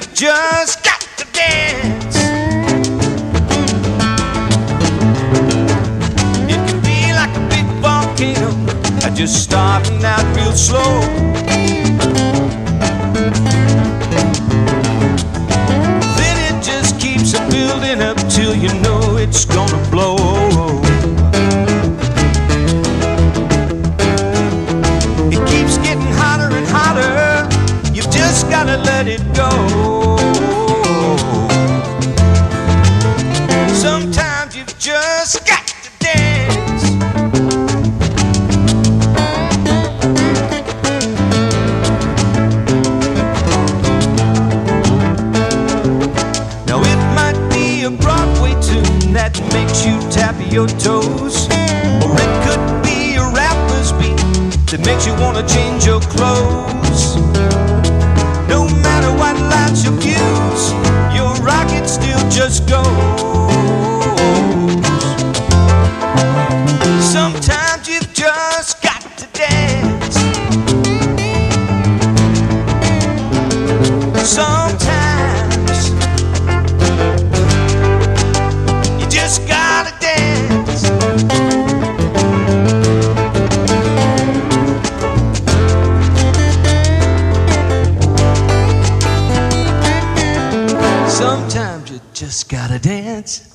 you've just got to dance. It can be like a big volcano, just starting out real slow. Then it just keeps building up till you know it's gonna blow. It keeps getting hotter and hotter, you've just gotta let it go. Sometimes you've just got to dance. Now it might be a Broadway tune that makes you tap your toes, or it could be a rapper's beat that makes you wanna change your clothes. No matter what lights your fuse, your rocket still just goes. Sometimes you've just got to dance. Sometimes you just gotta dance. Sometimes you just gotta dance.